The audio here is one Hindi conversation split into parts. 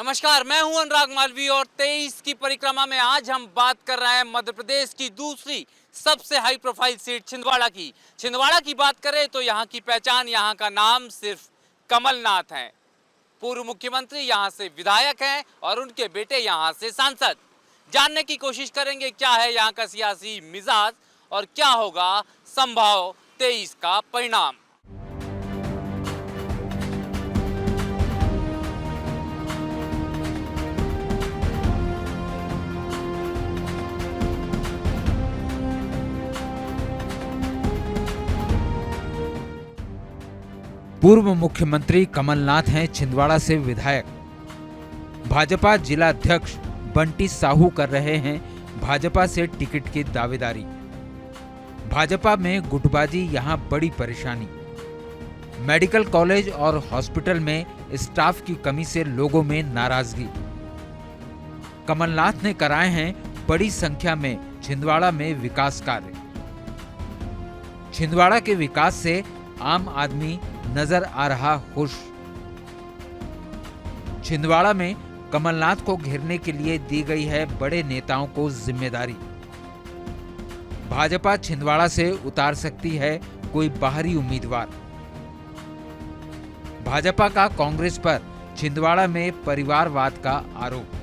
नमस्कार, मैं हूं अनुराग मालवी और 23 की परिक्रमा में आज हम बात कर रहे हैं मध्य प्रदेश की दूसरी सबसे हाई प्रोफाइल सीट छिंदवाड़ा की। छिंदवाड़ा की बात करें तो यहां की पहचान, यहां का नाम सिर्फ कमलनाथ है। पूर्व मुख्यमंत्री यहां से विधायक हैं और उनके बेटे यहां से सांसद। जानने की कोशिश करेंगे क्या है यहां का सियासी मिजाज और क्या होगा संभव 23 का परिणाम। पूर्व मुख्यमंत्री कमलनाथ हैं छिंदवाड़ा से विधायक। भाजपा जिला अध्यक्ष बंटी साहू कर रहे हैं भाजपा से टिकट की दावेदारी। भाजपा में गुटबाजी यहां बड़ी परेशानी। मेडिकल कॉलेज और हॉस्पिटल में स्टाफ की कमी से लोगों में नाराजगी। कमलनाथ ने कराए हैं बड़ी संख्या में छिंदवाड़ा में विकास कार्य। छिंदवाड़ा के विकास से आम आदमी नजर आ रहा खुश। छिंदवाड़ा में कमलनाथ को घेरने के लिए दी गई है बड़े नेताओं को जिम्मेदारी। भाजपा छिंदवाड़ा से उतार सकती है कोई बाहरी उम्मीदवार। भाजपा का कांग्रेस पर छिंदवाड़ा में परिवारवाद का आरोप।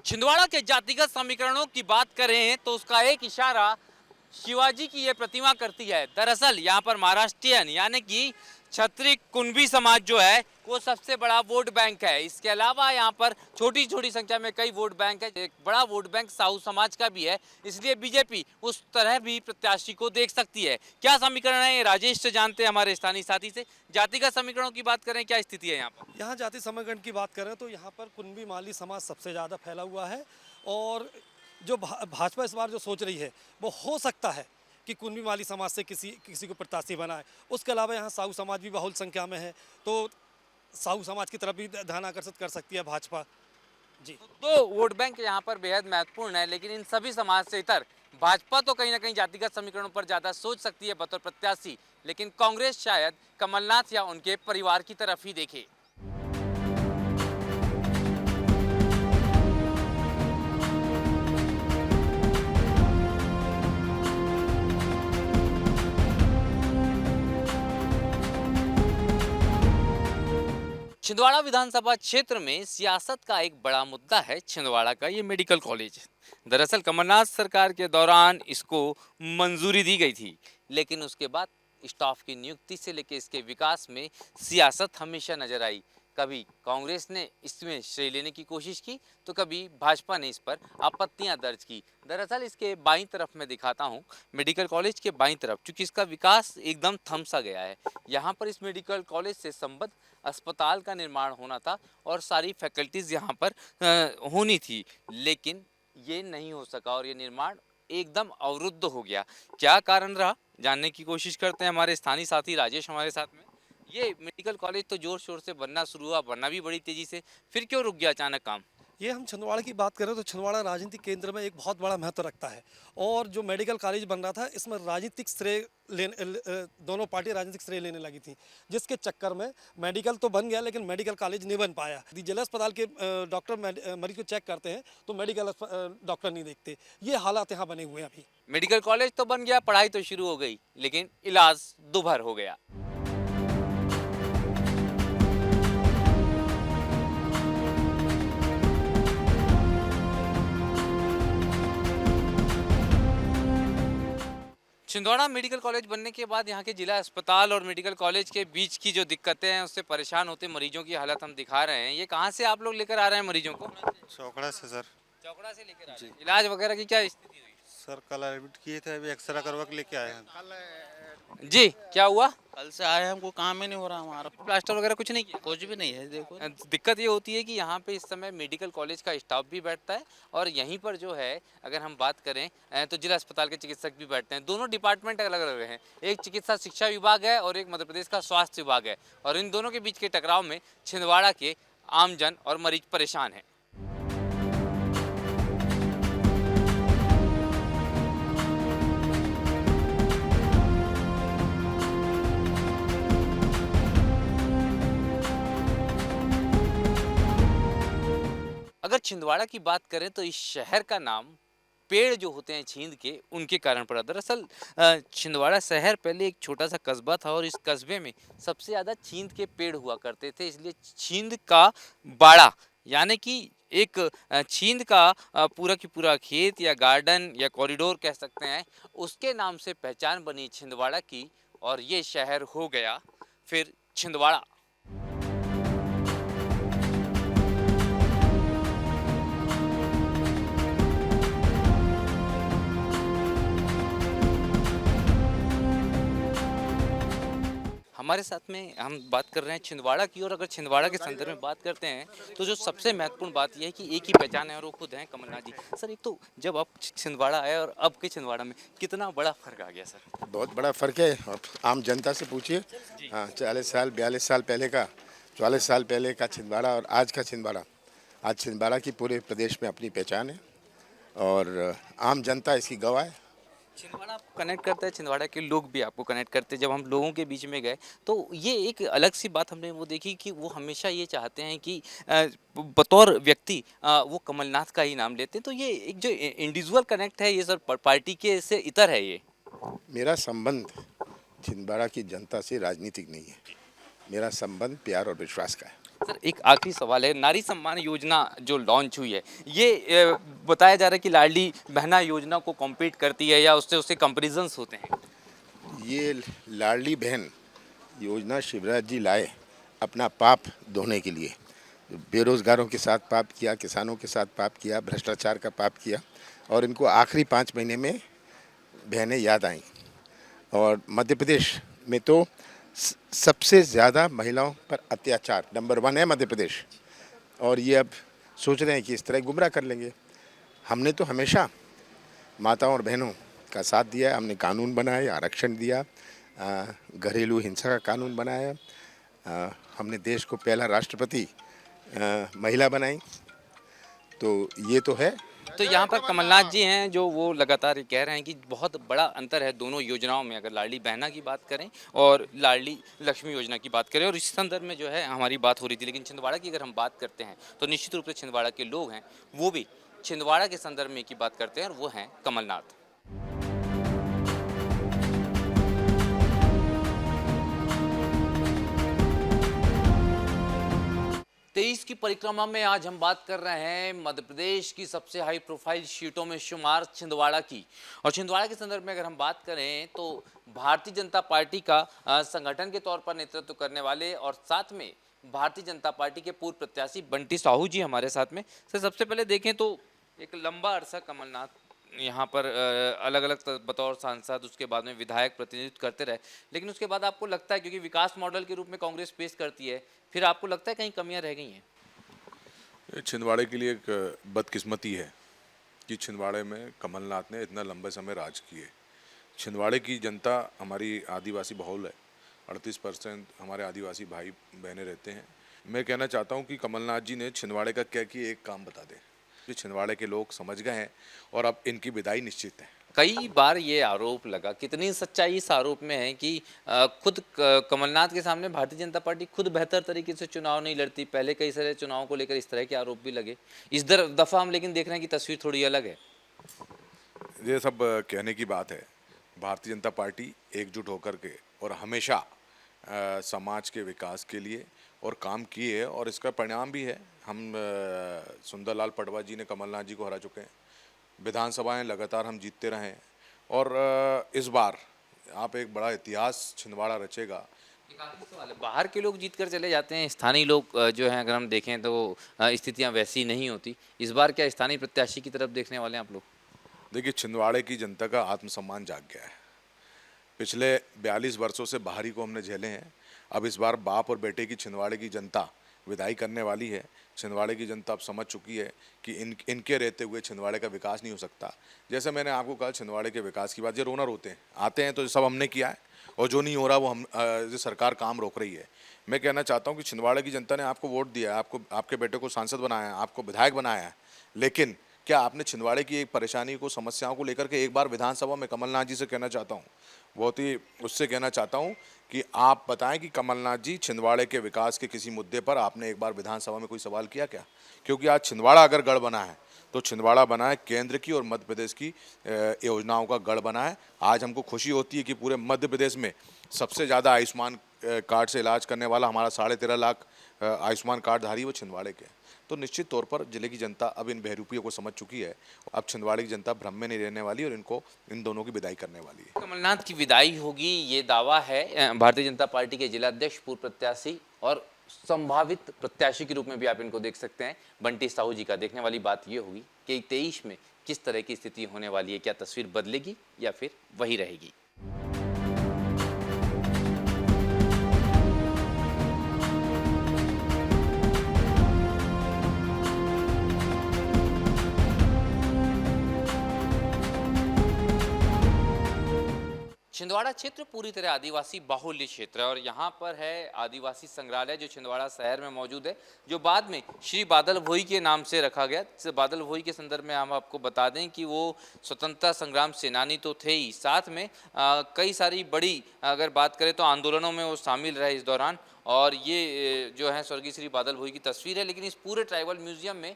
छिंदवाड़ा के जातिगत समीकरणों की बात करें तो उसका एक इशारा शिवाजी की यह प्रतिमा करती है। दरअसल यहाँ पर महाराष्ट्रियन यानी कि क्षत्रिय कुणबी समाज जो है वो सबसे बड़ा वोट बैंक है। इसके अलावा यहाँ पर छोटी छोटी संख्या में कई वोट बैंक है। एक बड़ा वोट बैंक साहू समाज का भी है, इसलिए बीजेपी उस तरह भी प्रत्याशी को देख सकती है। क्या समीकरण है ये राजेश से जानते हैं हमारे स्थानीय साथी से। जातिगत समीकरणों की बात करें, क्या स्थिति है यहाँ पर? यहाँ जाति समीकरण की बात करें तो यहाँ पर कुणबी माली समाज सबसे ज़्यादा फैला हुआ है और जो भाजपा इस बार जो सोच रही है वो हो सकता है कि कुणबी माली समाज से किसी को प्रत्याशी बनाए। उसके अलावा यहाँ साहू समाज भी बहुल संख्या में है तो साहू समाज की तरफ भी ध्यान आकर्षित कर सकती है भाजपा। जी, तो वोट बैंक यहाँ पर बेहद महत्वपूर्ण है, लेकिन इन सभी समाज से इतर भाजपा तो कहीं ना कहीं जातिगत समीकरणों पर ज्यादा सोच सकती है बतौर प्रत्याशी, लेकिन कांग्रेस शायद कमलनाथ या उनके परिवार की तरफ ही देखे। छिंदवाड़ा विधानसभा क्षेत्र में सियासत का एक बड़ा मुद्दा है छिंदवाड़ा का ये मेडिकल कॉलेज। दरअसल कमलनाथ सरकार के दौरान इसको मंजूरी दी गई थी, लेकिन उसके बाद स्टाफ की नियुक्ति से लेकर इसके विकास में सियासत हमेशा नजर आई। कभी कांग्रेस ने इसमें श्रेय लेने की कोशिश की तो कभी भाजपा ने इस पर आपत्तियां दर्ज की। दरअसल इसके बाईं तरफ मैं दिखाता हूं, मेडिकल कॉलेज के बाईं तरफ, चूंकि इसका विकास एकदम थम सा गया है। यहाँ पर इस मेडिकल कॉलेज से संबद्ध अस्पताल का निर्माण होना था और सारी फैकल्टीज यहाँ पर होनी थी, लेकिन ये नहीं हो सका और ये निर्माण एकदम अवरुद्ध हो गया। क्या कारण रहा, जानने की कोशिश करते हैं। हमारे स्थानीय साथी राजेश हमारे साथ में। ये मेडिकल कॉलेज तो जोर शोर से बनना शुरू हुआ, बनना भी बड़ी तेजी से, फिर क्यों रुक गया अचानक काम? ये हम छिंदवाड़ा की बात करें तो छिंदवाड़ा राजनीतिक केंद्र में एक बहुत बड़ा महत्व रखता है और जो मेडिकल कॉलेज बन रहा था इसमें राजनीतिक श्रेय दोनों पार्टी राजनीतिक श्रेय लेने लगी थी, जिसके चक्कर में मेडिकल तो बन गया लेकिन मेडिकल कॉलेज नहीं बन पाया। जिला अस्पताल के डॉक्टर मरीज को चेक करते हैं तो मेडिकल डॉक्टर नहीं देखते। ये हालात यहाँ बने हुए हैं। अभी मेडिकल कॉलेज तो बन गया, पढ़ाई तो शुरू हो गई, लेकिन इलाज दुभर हो गया। छिंदवाड़ा मेडिकल कॉलेज बनने के बाद यहाँ के जिला अस्पताल और मेडिकल कॉलेज के बीच की जो दिक्कतें हैं उससे परेशान होते मरीजों की हालत हम दिखा रहे हैं। ये कहाँ से आप लोग लेकर आ रहे हैं मरीजों को? चौकड़ा से सर। चौकड़ा से लेकर आ रहे हैं। इलाज वगैरह की क्या स्थिति हुई? सर कल एडमिट किए थे, अभी एक्सरा करवा के लेके आए हैं। जी, क्या हुआ? कल से आए हमको काम ही नहीं हो रहा हमारा। प्लास्टर वगैरह कुछ नहीं किया? कुछ भी नहीं है। देखो दिक्कत ये होती है कि यहाँ पे इस समय मेडिकल कॉलेज का स्टाफ भी बैठता है और यहीं पर जो है अगर हम बात करें तो जिला अस्पताल के चिकित्सक भी बैठते हैं। दोनों डिपार्टमेंट अलग अलग हैं, एक चिकित्सा शिक्षा विभाग है और एक मध्य प्रदेश का स्वास्थ्य विभाग है, और इन दोनों के बीच के टकराव में छिंदवाड़ा के आमजन और मरीज परेशान हैं। अगर छिंदवाड़ा की बात करें तो इस शहर का नाम पेड़ जो होते हैं छींद के उनके कारण पड़ा। दरअसल छिंदवाड़ा शहर पहले एक छोटा सा कस्बा था और इस कस्बे में सबसे ज़्यादा छींद के पेड़ हुआ करते थे, इसलिए छींद का बाड़ा यानी कि एक छींद का पूरा की पूरा खेत या गार्डन या कॉरिडोर कह सकते हैं, उसके नाम से पहचान बनी छिंदवाड़ा की और ये शहर हो गया फिर छिंदवाड़ा। हमारे साथ में हम बात कर रहे हैं छिंदवाड़ा की, और अगर छिंदवाड़ा के संदर्भ में बात करते हैं तो जो सबसे महत्वपूर्ण बात यह है कि एक ही पहचान है और वो खुद हैं कमलनाथ जी। सर, एक तो जब आप छिंदवाड़ा आए और अब के छिंदवाड़ा में कितना बड़ा फर्क आ गया सर? बहुत बड़ा फ़र्क है। आप आम जनता से पूछिए। हाँ, 40 साल 42 साल पहले का, 44 साल पहले का छिंदवाड़ा और आज का छिंदवाड़ा। आज छिंदवाड़ा की पूरे प्रदेश में अपनी पहचान है और आम जनता इसकी गवाह है। छिंदवाड़ा आपको कनेक्ट करता है, छिंदवाड़ा के लोग भी आपको कनेक्ट करते हैं। जब हम लोगों के बीच में गए तो ये एक अलग सी बात हमने वो देखी कि वो हमेशा ये चाहते हैं कि बतौर व्यक्ति वो कमलनाथ का ही नाम लेते हैं। तो ये एक जो इंडिविजुअल कनेक्ट है ये सर पार्टी के से इतर है ये। मेरा संबंध छिंदवाड़ा की जनता से राजनीतिक नहीं है। मेरा संबंध प्यार और विश्वास का है। सर, एक आखिरी सवाल है, नारी सम्मान योजना जो लॉन्च हुई है ये बताया जा रहा है कि लाडली बहना योजना को कॉम्पीट करती है या उससे उससे कंपेरिजन्स होते हैं। ये लाडली बहन योजना शिवराज जी लाए अपना पाप धोने के लिए। बेरोजगारों के साथ पाप किया, किसानों के साथ पाप किया, भ्रष्टाचार का पाप किया और इनको आखिरी 5 महीने में बहनें याद आईं। और मध्य प्रदेश में तो सबसे ज़्यादा महिलाओं पर अत्याचार नंबर 1 है मध्य प्रदेश, और ये अब सोच रहे हैं कि इस तरह गुमराह कर लेंगे। हमने तो हमेशा माताओं और बहनों का साथ दिया है। हमने कानून बनाए, आरक्षण दिया, घरेलू हिंसा का कानून बनाया, हमने देश को पहला राष्ट्रपति महिला बनाई। तो ये तो है। तो यहाँ पर कमलनाथ जी हैं जो वो लगातार कह रहे हैं कि बहुत बड़ा अंतर है दोनों योजनाओं में, अगर लाडली बहना की बात करें और लाडली लक्ष्मी योजना की बात करें। और इस संदर्भ में जो है हमारी बात हो रही थी। लेकिन छिंदवाड़ा की अगर हम बात करते हैं तो निश्चित रूप से छिंदवाड़ा के लोग हैं वो भी छिंदवाड़ा के संदर्भ में की बात करते हैं और वो हैं कमलनाथ। 23 की परिक्रमा में आज हम बात कर रहे हैं मध्य प्रदेश की सबसे हाई प्रोफाइल सीटों में शुमार छिंदवाड़ा की। और छिंदवाड़ा के संदर्भ में अगर हम बात करें तो भारतीय जनता पार्टी का संगठन के तौर पर नेतृत्व करने वाले और साथ में भारतीय जनता पार्टी के पूर्व प्रत्याशी बंटी साहू जी हमारे साथ में। सर, सबसे पहले देखें तो एक लंबा अरसा कमलनाथ यहाँ पर अलग अलग बतौर सांसद, उसके बाद में विधायक प्रतिनिधित्व करते रहे, लेकिन उसके बाद आपको लगता है क्योंकि विकास मॉडल के रूप में कांग्रेस पेश करती है, फिर आपको लगता है कहीं कमियां रह गई हैं? छिंदवाड़े के लिए एक बदकिस्मती है कि छिंदवाड़े में कमलनाथ ने इतना लंबे समय राज किए। छिंदवाड़े की जनता हमारी आदिवासी बहुल है, 38% हमारे आदिवासी भाई बहनें रहते हैं। मैं कहना चाहता हूं कि कमलनाथ जी ने छिंदवाड़े का क्या कि एक काम बता दें कि छिंदवाड़े के लोग समझ गए हैं और अब इनकी विदाई निश्चित है। कई बार ये आरोप लगा, कितनी सच्चाई इस आरोप में है कि खुद कमलनाथ के सामने भारतीय जनता पार्टी खुद बेहतर तरीके से चुनाव नहीं लड़ती। पहले कई सारे चुनाव को लेकर इस तरह के आरोप भी लगे। इस दफा हम लेकिन देख रहे हैं कि तस्वीर थोड़ी अलग है। ये सब कहने की बात है। भारतीय जनता पार्टी एकजुट होकर के और हमेशा समाज के विकास के लिए और काम किए है और इसका परिणाम भी है। हम सुंदरलाल पटवा जी ने कमलनाथ जी को हरा चुके हैं, विधानसभाएं लगातार हम जीतते रहे हैं और इस बार आप एक बड़ा इतिहास छिंदवाड़ा रचेगा। एक आखिरी सवाल है, बाहर के लोग जीत कर चले जाते हैं, स्थानीय लोग जो हैं अगर हम देखें तो स्थितियां वैसी नहीं होती। इस बार क्या स्थानीय प्रत्याशी की तरफ देखने वाले हैं आप लोग? देखिए, छिंदवाड़े की जनता का आत्मसम्मान जाग गया है। पिछले 42 वर्षों से बाहरी को हमने झेले हैं। अब इस बार बाप और बेटे की छिंदवाड़े की जनता विदाई करने वाली है। छिंदवाड़े की जनता अब समझ चुकी है कि इनके रहते हुए छिंदवाड़े का विकास नहीं हो सकता। जैसे मैंने आपको कहा छिंदवाड़े के विकास की बात, ये रोना रोते हैं, आते हैं तो सब हमने किया है और जो नहीं हो रहा वो हम जो सरकार काम रोक रही है। मैं कहना चाहता हूँ कि छिंदवाड़ा की जनता ने आपको वोट दिया है, आपको आपके बेटे को सांसद बनाया है, आपको विधायक बनाया है, लेकिन क्या आपने छिंदवाड़े की एक परेशानी को, समस्याओं को लेकर के एक बार विधानसभा में कमलनाथ जी से कहना चाहता हूँ, बहुत ही उससे कहना चाहता हूँ कि आप बताएं कि कमलनाथ जी छिंदवाड़े के विकास के किसी मुद्दे पर आपने एक बार विधानसभा में कोई सवाल किया क्या? क्योंकि आज छिंदवाड़ा अगर गढ़ बना है तो छिंदवाड़ा बना है केंद्र की और मध्य प्रदेश की योजनाओं का गढ़ बना है। आज हमको खुशी होती है कि पूरे मध्य प्रदेश में सबसे ज़्यादा आयुष्मान कार्ड से इलाज करने वाला हमारा 13.5 लाख आयुष्मान कार्डधारी वो छिंदवाड़े के हैं। तो निश्चित तौर पर जिले की जनता अब इन बहरूपियों को समझ चुकी है। अब छिंदवाड़े की जनता भ्रम में नहीं रहने वाली और इनको इन दोनों की विदाई करने वाली है। कमलनाथ की विदाई होगी, ये दावा है भारतीय जनता पार्टी के जिला अध्यक्ष, पूर्व प्रत्याशी और संभावित प्रत्याशी के रूप में भी आप इनको देख सकते हैं, बंटी साहू जी का। देखने वाली बात ये होगी कि 23 में किस तरह की स्थिति होने वाली है, क्या तस्वीर बदलेगी या फिर वही रहेगी। छिंदवाड़ा क्षेत्र पूरी तरह आदिवासी बाहुल्य क्षेत्र है और यहाँ पर है आदिवासी संग्रहालय जो छिंदवाड़ा शहर में मौजूद है, जो बाद में श्री बादल भोई के नाम से रखा गया। बादल भोई के संदर्भ में हम आपको बता दें कि वो स्वतंत्रता संग्राम सेनानी तो थे ही, साथ में कई सारी बड़ी अगर बात करें तो आंदोलनों में वो शामिल रहे इस दौरान। और ये जो है स्वर्गीय श्री बादल भोई की तस्वीर है। लेकिन इस पूरे ट्राइबल म्यूजियम में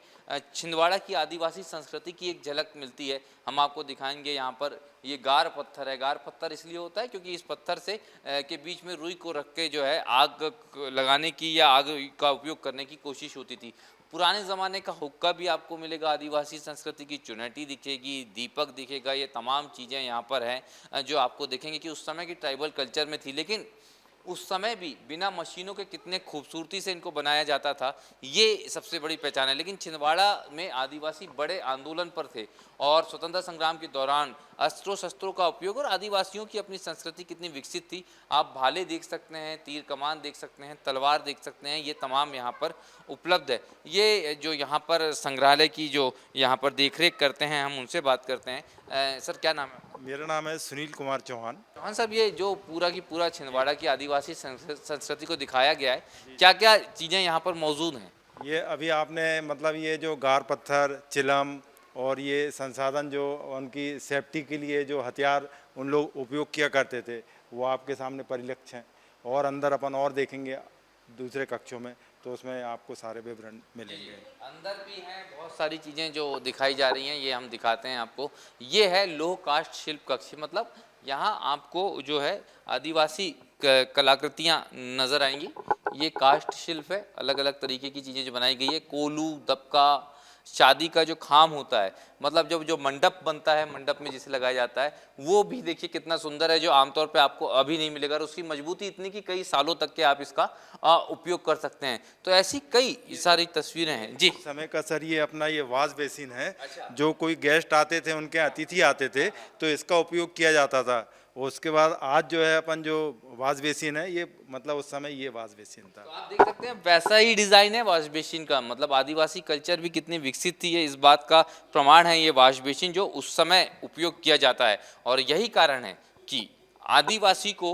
छिंदवाड़ा की आदिवासी संस्कृति की एक झलक मिलती है। हम आपको दिखाएंगे। यहाँ पर ये गार पत्थर है। गार पत्थर इसलिए होता है क्योंकि इस पत्थर से के बीच में रुई को रख के जो है आग लगाने की या आग का उपयोग करने की कोशिश होती थी। पुराने ज़माने का हुक्का भी आपको मिलेगा, आदिवासी संस्कृति की चुनौती दिखेगी, दीपक दिखेगा। ये तमाम चीज़ें यहाँ पर हैं जो आपको देखेंगे कि उस समय की ट्राइबल कल्चर में थी। लेकिन उस समय भी बिना मशीनों के कितने खूबसूरती से इनको बनाया जाता था, ये सबसे बड़ी पहचान है। लेकिन छिंदवाड़ा में आदिवासी बड़े आंदोलन पर थे और स्वतंत्रता संग्राम के दौरान अस्त्रों शस्त्रों का उपयोग और आदिवासियों की अपनी संस्कृति कितनी विकसित थी। आप भाले देख सकते हैं, तीर कमान देख सकते हैं, तलवार देख सकते हैं, ये तमाम यहाँ पर उपलब्ध है। ये जो यहाँ पर संग्रहालय की जो यहाँ पर देखरेख करते हैं, हम उनसे बात करते हैं। सर क्या नाम है? मेरा नाम है सुनील कुमार चौहान। चौहान साहब, ये जो पूरा की पूरा छिंदवाड़ा की आदिवासी संस्कृति को दिखाया गया है, क्या क्या चीज़ें यहाँ पर मौजूद हैं? ये अभी आपने मतलब ये जो गार पत्थर, चिलम और ये संसाधन जो उनकी सेफ्टी के लिए जो हथियार उन लोग उपयोग किया करते थे वो आपके सामने परिलक्षित हैं। और अंदर अपन और देखेंगे दूसरे कक्षों में तो उसमें आपको सारे विवरण मिलेंगे। अंदर भी हैं बहुत सारी चीज़ें जो दिखाई जा रही हैं, ये हम दिखाते हैं आपको। ये है लोह काष्ठ शिल्प कक्ष, मतलब यहाँ आपको जो है आदिवासी कलाकृतियाँ नज़र आएंगी। ये काष्ठ शिल्प है, अलग अलग तरीके की चीज़ें जो बनाई गई है। कोलू, दबका, शादी का जो खाम होता है, मतलब जब जो मंडप बनता है, मंडप में जिसे लगाया जाता है, वो भी देखिए कितना सुंदर है, जो आमतौर पे आपको अभी नहीं मिलेगा। और उसकी मजबूती इतनी कि कई सालों तक के आप इसका उपयोग कर सकते हैं। तो ऐसी कई सारी तस्वीरें हैं जी। समय का सर ये अपना ये वाश बेसिन है। जो कोई गेस्ट आते थे, उनके अतिथि आते थे तो इसका उपयोग किया जाता था। उसके बाद आज जो है अपन जो वाश बेसिन है, ये मतलब उस समय ये वाश बेसिन था। तो आप देख सकते हैं वैसा ही डिजाइन है वॉश बेसिन का। मतलब आदिवासी कल्चर भी कितनी विकसित थी, ये इस बात का प्रमाण है ये वॉश बेसिन जो उस समय उपयोग किया जाता है। और यही कारण है कि आदिवासी को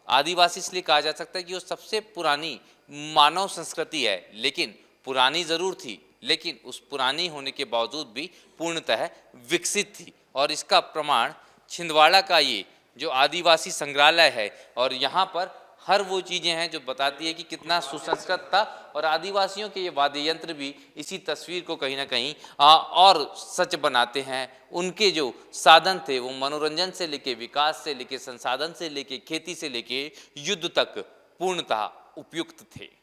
आदिवासी इसलिए कहा जा सकता है कि वो सबसे पुरानी मानव संस्कृति है। लेकिन पुरानी जरूर थी, लेकिन उस पुरानी होने के बावजूद भी पूर्णतः विकसित थी। और इसका प्रमाण छिंदवाड़ा का ये जो आदिवासी संग्रहालय है, और यहाँ पर हर वो चीज़ें हैं जो बताती है कि कितना सुसंस्कृत था। और आदिवासियों के ये वाद्य यंत्र भी इसी तस्वीर को कहीं ना कहीं और सच बनाते हैं। उनके जो साधन थे वो मनोरंजन से लेके, विकास से लेके, संसाधन से लेके, खेती से लेके युद्ध तक पूर्णतः उपयुक्त थे।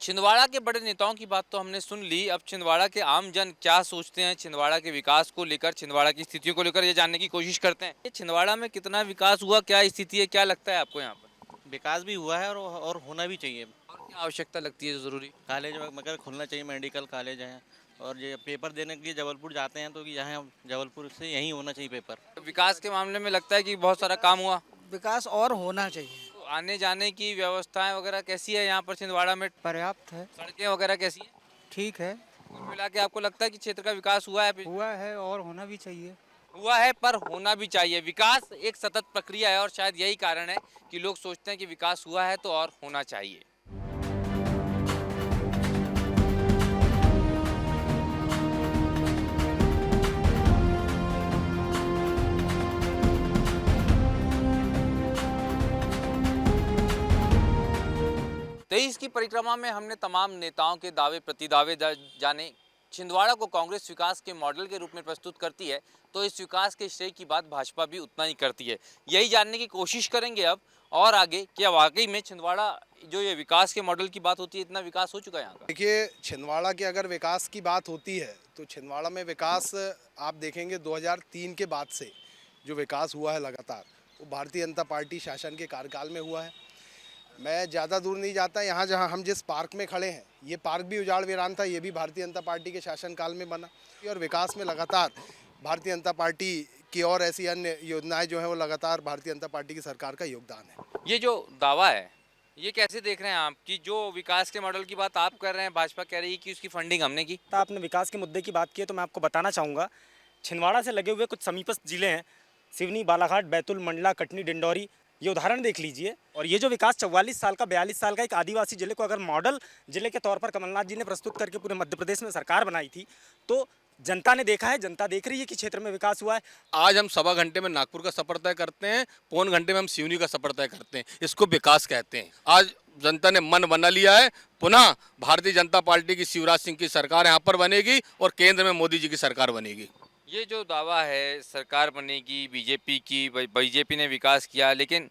छिंदवाड़ा के बड़े नेताओं की बात तो हमने सुन ली। अब छिंदवाड़ा के आम जन क्या सोचते हैं छिंदवाड़ा के विकास को लेकर, छिंदवाड़ा की स्थितियों को लेकर, ये जानने की कोशिश करते हैं। ये छिंदवाड़ा में कितना विकास हुआ, क्या स्थिति है, क्या लगता है आपको यहाँ पर? विकास भी हुआ है और होना भी चाहिए। और क्या आवश्यकता लगती है जो जरूरी? कॉलेज मगर खुलना चाहिए, मेडिकल कॉलेज है। और ये पेपर देने के लिए जबलपुर जाते हैं तो कि यहाँ जबलपुर से यहीं होना चाहिए पेपर। विकास के मामले में लगता है कि बहुत सारा काम हुआ। विकास और होना चाहिए। आने जाने की व्यवस्थाएं वगैरह कैसी है यहाँ पर छिंदवाड़ा में? पर्याप्त है, सड़कें वगैरह कैसी है? ठीक है, कुल मिला के आपको लगता है कि क्षेत्र का विकास हुआ है? हुआ है और होना भी चाहिए। हुआ है पर होना भी चाहिए। विकास एक सतत प्रक्रिया है और शायद यही कारण है कि लोग सोचते हैं कि विकास हुआ है तो और होना चाहिए। तेईस की परिक्रमा में हमने तमाम नेताओं के दावे प्रतिदावे जाने। छिंदवाड़ा को कांग्रेस विकास के मॉडल के रूप में प्रस्तुत करती है तो इस विकास के श्रेय की बात भाजपा भी उतना ही करती है। यही जानने की कोशिश करेंगे अब और आगे, क्या वाकई में छिंदवाड़ा जो ये विकास के मॉडल की बात होती है, इतना विकास हो चुका है यहाँ का? देखिए, छिंदवाड़ा की अगर विकास की बात होती है तो छिंदवाड़ा में विकास आप देखेंगे 2003 के बाद से जो विकास हुआ है लगातार, वो भारतीय जनता पार्टी शासन के कार्यकाल में हुआ है। मैं ज़्यादा दूर नहीं जाता, यहाँ जहाँ हम जिस पार्क में खड़े हैं, ये पार्क भी उजाड़ वीरान था, ये भी भारतीय जनता पार्टी के शासनकाल में बना। और विकास में लगातार भारतीय जनता पार्टी की और ऐसी अन्य योजनाएं जो हैं वो लगातार भारतीय जनता पार्टी की सरकार का योगदान है। ये जो दावा है, ये कैसे देख रहे हैं आप कि जो विकास के मॉडल की बात आप कर रहे हैं, भाजपा कह रही है कि उसकी फंडिंग हमने की? आपने विकास के मुद्दे की बात की है तो मैं आपको बताना चाहूँगा, छिंदवाड़ा से लगे हुए कुछ समीपस्थ जिले हैं, सिवनी, बालाघाट, बैतूल, मंडला, कटनी, डिंडौरी, ये उदाहरण देख लीजिए। और ये जो विकास 44 साल का, 42 साल का एक आदिवासी जिले को अगर मॉडल जिले के तौर पर कमलनाथ जी ने प्रस्तुत करके पूरे मध्य प्रदेश में सरकार बनाई थी, तो जनता ने देखा है, जनता देख रही है कि क्षेत्र में विकास हुआ है। आज हम सवा घंटे में नागपुर का सफर तय करते हैं, पौन घंटे में हम सिवनी का सफर तय करते हैं। इसको विकास कहते हैं। आज जनता ने मन बना लिया है, पुनः भारतीय जनता पार्टी की शिवराज सिंह की सरकार यहाँ पर बनेगी और केंद्र में मोदी जी की सरकार बनेगी। ये जो दावा है सरकार बनेगी बीजेपी की, बीजेपी ने विकास किया, लेकिन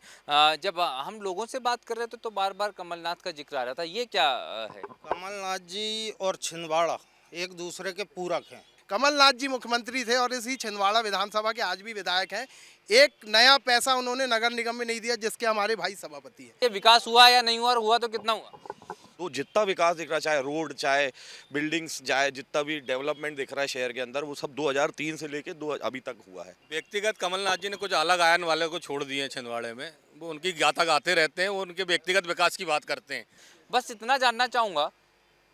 जब हम लोगों से बात कर रहे थे तो बार बार कमलनाथ का जिक्र आ रहा था, ये क्या है? कमलनाथ जी और छिंदवाड़ा एक दूसरे के पूरक हैं। कमलनाथ जी मुख्यमंत्री थे और इसी छिंदवाड़ा विधानसभा के आज भी विधायक हैं। एक नया पैसा उन्होंने नगर निगम में नहीं दिया, जिसके हमारे भाई सभापति हैं। ये विकास हुआ या नहीं हुआ, और हुआ तो कितना हुआ? तो जितना विकास दिख रहा है, चाहे रोड, चाहे बिल्डिंग्स, चाहे जितना भी डेवलपमेंट दिख रहा है शहर के अंदर, वो सब 2003 से लेके अभी तक हुआ है। व्यक्तिगत कमलनाथ जी ने कुछ अलग आयन वाले को छोड़ दिए हैं छिंदवाड़े में, वो उनकी गाथा गाते रहते हैं, वो उनके व्यक्तिगत विकास की बात करते हैं। बस इतना जानना चाहूँगा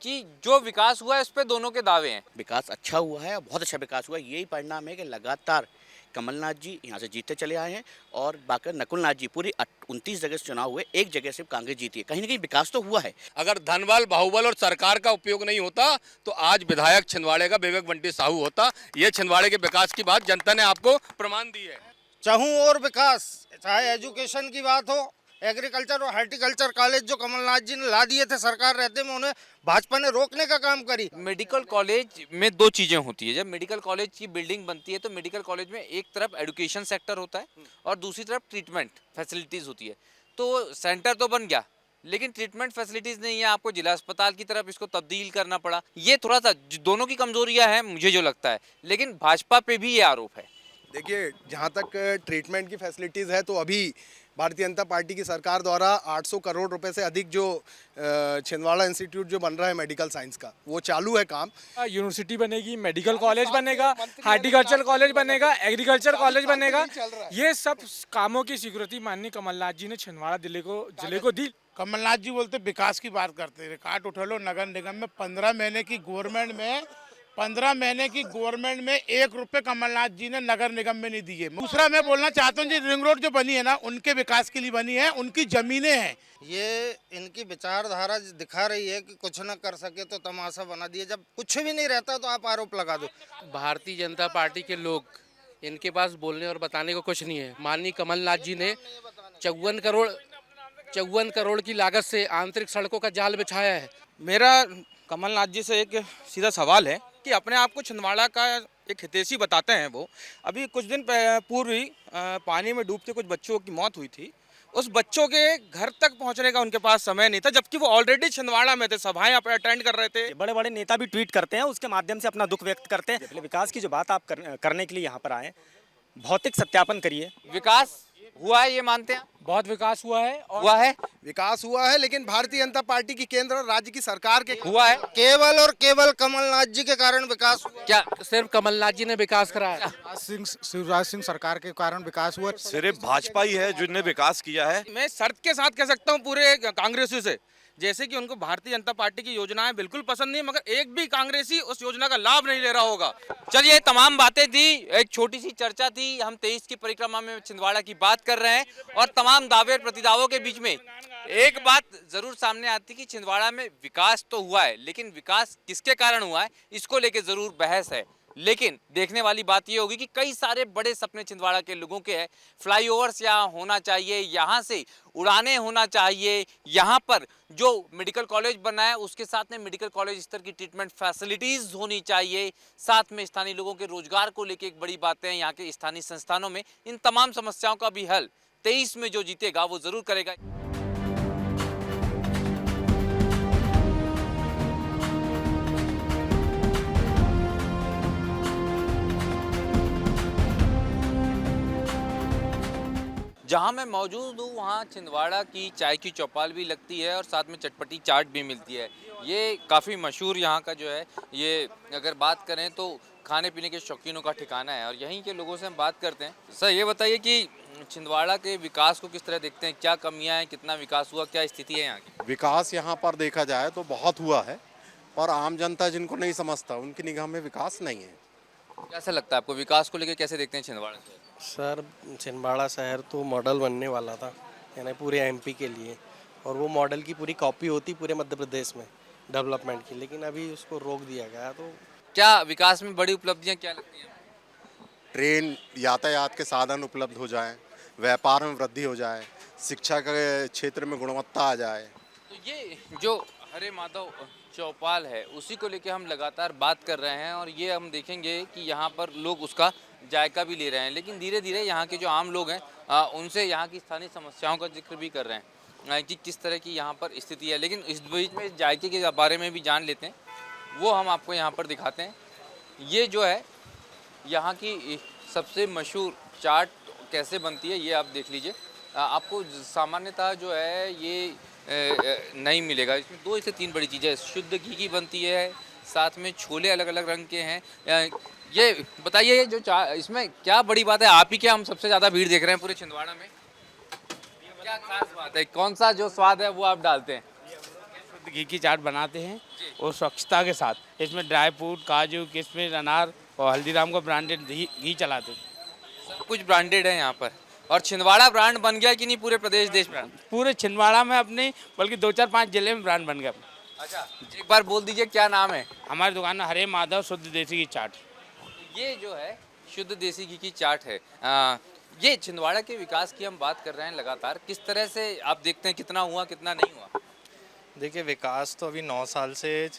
कि जो विकास हुआ है उस पर दोनों के दावे हैं। विकास अच्छा हुआ है, बहुत अच्छा विकास हुआ है। यही परिणाम है कि लगातार कमलनाथ जी यहाँ से जीतते चले आए हैं और बाकी नकुलनाथ जी पूरी 29 जगह से चुनाव हुए, एक जगह से कांग्रेस जीती है। कहीं ना कहीं विकास तो हुआ है। अगर धनबल, बाहुबल और सरकार का उपयोग नहीं होता तो आज विधायक छिंदवाड़े का विवेक बंटी साहू होता। ये छिंदवाड़े के विकास की बात जनता ने आपको प्रमाण दी है। चाहूँ और विकास, चाहे एजुकेशन की बात हो, एग्रीकल्चर और हॉर्टिकल्चर कॉलेज जो कमलनाथ जी ने ला दिए थे सरकार रहते में, उन्हें भाजपा ने रोकने का काम करी। मेडिकल कॉलेज में दो चीज़ें होती है। जब मेडिकल कॉलेज की बिल्डिंग बनती है तो मेडिकल कॉलेज में एक तरफ एजुकेशन सेक्टर होता है और दूसरी तरफ ट्रीटमेंट फैसिलिटीज़ होती है। तो सेंटर तो बन गया, लेकिन ट्रीटमेंट फैसिलिटीज़ नहीं है, आपको जिला अस्पताल की तरफ इसको तब्दील करना पड़ा। ये थोड़ा सा दोनों की कमजोरियाँ हैं मुझे जो लगता है, लेकिन भाजपा पे भी ये आरोप है। देखिए, जहाँ तक ट्रीटमेंट की फैसिलिटीज़ है तो अभी भारतीय जनता पार्टी की सरकार द्वारा 800 करोड़ रुपए से अधिक जो छिंदवाड़ा इंस्टीट्यूट जो बन रहा है मेडिकल साइंस का, वो चालू है काम। यूनिवर्सिटी बनेगी, मेडिकल कॉलेज बनेगा, हार्टिकल्चर कॉलेज बनेगा, एग्रीकल्चर कॉलेज बनेगा। ये सब कामों की स्वीकृति माननीय कमलनाथ जी ने छिंदवाड़ा जिले को दी। कमलनाथ जी बोलते विकास की बात करते, रिकॉर्ड उठा लो। नगर निगम में 15 महीने की गवर्नमेंट में 1 रुपए कमलनाथ जी ने नगर निगम में नहीं दिए। दूसरा मैं बोलना चाहता हूँ जी, रिंग रोड जो बनी है ना, उनके विकास के लिए बनी है, उनकी जमीनें हैं। ये इनकी विचारधारा दिखा रही है कि कुछ न कर सके तो तमाशा बना दिए। जब कुछ भी नहीं रहता तो आप आरोप लगा दो। भारतीय जनता पार्टी के लोग, इनके पास बोलने और बताने को कुछ नहीं है। माननीय कमलनाथ जी ने 54 करोड़ की लागत से आंतरिक सड़कों का जाल बिछाया है। मेरा कमलनाथ जी से एक सीधा सवाल है कि अपने आप को छिंदवाड़ा का एक हितैषी बताते हैं वो। अभी कुछ दिन पूर्व ही पानी में डूबते कुछ बच्चों की मौत हुई थी। उस बच्चों के घर तक पहुंचने का उनके पास समय नहीं था, जबकि वो ऑलरेडी छिंदवाड़ा में थे, सभाएं अटेंड कर रहे थे। बड़े बड़े नेता भी ट्वीट करते हैं, उसके माध्यम से अपना दुख व्यक्त करते हैं। विकास की जो बात आप करने के लिए यहाँ पर आए, भौतिक सत्यापन करिए। विकास हुआ है ये मानते हैं? बहुत विकास हुआ है हुआ है विकास हुआ है, लेकिन भारतीय जनता पार्टी की केंद्र और राज्य की सरकार के हुआ है केवल और केवल कमलनाथ जी के कारण विकास हुआ। क्या सिर्फ कमलनाथ जी ने विकास कराया? शिवराज सिंह सरकार के कारण विकास हुआ। सिर्फ भाजपा ही है जिसने विकास किया है। मैं शर्त के साथ कह सकता हूँ पूरे कांग्रेसियों से, जैसे कि उनको भारतीय जनता पार्टी की योजनाएं बिल्कुल पसंद नहीं, मगर एक भी कांग्रेसी उस योजना का लाभ नहीं ले रहा होगा। चलिए, तमाम बातें थी, एक छोटी सी चर्चा थी। हम 23 की परिक्रमा में छिंदवाड़ा की बात कर रहे हैं और तमाम दावे और प्रतिदावों के बीच में एक बात जरूर सामने आती कि छिंदवाड़ा में विकास तो हुआ है, लेकिन विकास किसके कारण हुआ है इसको लेके जरूर बहस है। लेकिन देखने वाली बात ये होगी कि कई सारे बड़े सपने छिंदवाड़ा के लोगों के हैं। फ्लाईओवर्स यहाँ होना चाहिए, यहाँ से उड़ानें होना चाहिए, यहाँ पर जो मेडिकल कॉलेज बना है उसके साथ में मेडिकल कॉलेज स्तर की ट्रीटमेंट फैसिलिटीज होनी चाहिए। साथ में स्थानीय लोगों के रोजगार को लेके एक बड़ी बात है, यहाँ के स्थानीय संस्थानों में इन तमाम समस्याओं का भी हल 23 में जो जीतेगा वो जरूर करेगा। जहां मैं मौजूद हूँ वहाँ छिंदवाड़ा की चाय की चौपाल भी लगती है और साथ में चटपटी चाट भी मिलती है। ये काफ़ी मशहूर यहाँ का जो है, ये अगर बात करें तो खाने पीने के शौकीनों का ठिकाना है और यहीं के लोगों से हम बात करते हैं। सर ये बताइए कि छिंदवाड़ा के विकास को किस तरह देखते हैं, क्या कमियाँ हैं, कितना विकास हुआ, क्या स्थिति है यहाँ की? विकास यहाँ पर देखा जाए तो बहुत हुआ है, और आम जनता जिनको नहीं समझता उनकी निगाह में विकास नहीं है। कैसा लगता है आपको, विकास को लेकर कैसे देखते हैं छिंदवाड़ा से? सर छिंदवाड़ा शहर तो मॉडल बनने वाला था, यानी पूरे एमपी के लिए, और वो मॉडल की पूरी कॉपी होती पूरे मध्य प्रदेश में डेवलपमेंट की, लेकिन अभी उसको रोक दिया गया। तो क्या विकास में बड़ी उपलब्धियां क्या लगती हैं? ट्रेन यातायात के साधन उपलब्ध हो जाएं, व्यापार में वृद्धि हो जाए, शिक्षा के क्षेत्र में गुणवत्ता आ जाए। तो ये जो हरे माधव चौपाल है उसी को लेके हम लगातार बात कर रहे हैं और ये हम देखेंगे कि यहाँ पर लोग उसका जायका भी ले रहे हैं, लेकिन धीरे धीरे यहाँ के जो आम लोग हैं उनसे यहाँ की स्थानीय समस्याओं का जिक्र भी कर रहे हैं कि किस तरह की यहाँ पर स्थिति है। लेकिन इस बीच में जायके के बारे में भी जान लेते हैं, वो हम आपको यहाँ पर दिखाते हैं। ये जो है यहाँ की सबसे मशहूर चाट कैसे बनती है ये आप देख लीजिए। आपको सामान्यतः जो है ये नहीं मिलेगा। इसमें 2 से 3 बड़ी चीज़ें, शुद्ध घी की बनती है, साथ में छोले अलग अलग रंग के हैं। ये बताइए जो इसमें क्या बड़ी बात है, आप ही क्या हम सबसे ज़्यादा भीड़ देख रहे हैं पूरे छिंदवाड़ा में, क्या खास बात है, कौन सा जो स्वाद है वो आप डालते हैं? शुद्ध घी की चाट बनाते हैं और स्वच्छता के साथ, इसमें ड्राई फ्रूट, काजू, किशमिश, अनार और हल्दीराम का ब्रांडेड घी चलाते हैं। सब कुछ ब्रांडेड है यहाँ पर, और छिंदवाड़ा ब्रांड बन गया कि नहीं पूरे प्रदेश देश ब्रांड? पूरे छिंदवाड़ा में अपने बल्कि 2-4-5 जिले में ब्रांड बन गया। अच्छा, एक बार बोल दीजिए क्या नाम है? हमारी दुकान है हरे माधव शुद्ध देसी घी चाट। ये जो है शुद्ध देसी घी की चाट है। ये छिंदवाड़ा के विकास की हम बात कर रहे हैं लगातार, किस तरह से आप देखते हैं कितना हुआ कितना नहीं हुआ? देखिए विकास तो अभी 9 साल से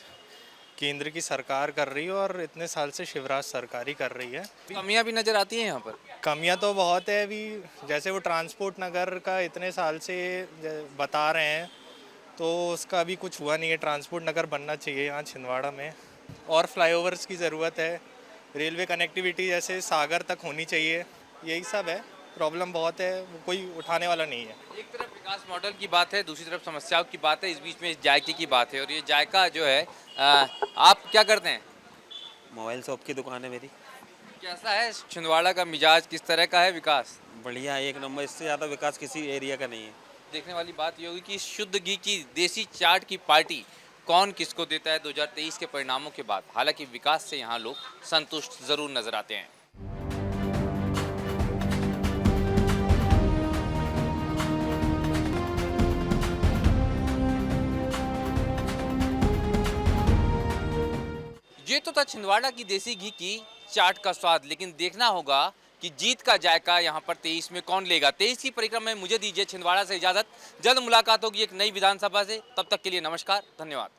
केंद्र की सरकार कर रही है और इतने साल से शिवराज सरकार ही कर रही है। कमियां भी नज़र आती हैं यहाँ पर? कमियां तो बहुत है अभी, जैसे वो ट्रांसपोर्ट नगर का इतने साल से बता रहे हैं तो उसका अभी कुछ हुआ नहीं है। ट्रांसपोर्ट नगर बनना चाहिए यहाँ छिंदवाड़ा में, और फ्लाईओवर्स की ज़रूरत है, रेलवे कनेक्टिविटी जैसे सागर तक होनी चाहिए, यही सब है। प्रॉब्लम बहुत है, वो कोई उठाने वाला नहीं है। एक तरफ विकास मॉडल की बात है, दूसरी तरफ समस्याओं की बात है, इस बीच में इस जायके की बात है। और ये जायका जो है आप क्या करते हैं? मोबाइल शॉप की दुकान है मेरी। कैसा है छिंदवाड़ा का मिजाज, किस तरह का है विकास? बढ़िया, एक नंबर, इससे ज़्यादा विकास किसी एरिया का नहीं है। देखने वाली बात ये होगी कि शुद्ध घी की देसी चाट की पार्टी कौन किसको देता है 2023 के परिणामों के बाद। हालांकि विकास से यहाँ लोग संतुष्ट जरूर नजर आते हैं। ये तो था छिंदवाड़ा की देसी घी की चाट का स्वाद, लेकिन देखना होगा कि जीत का जायका यहाँ पर 23 में कौन लेगा। 23 की परिक्रमा में मुझे दीजिए छिंदवाड़ा से इजाजत। जल्द मुलाकात होगी एक नई विधानसभा से, तब तक के लिए नमस्कार, धन्यवाद।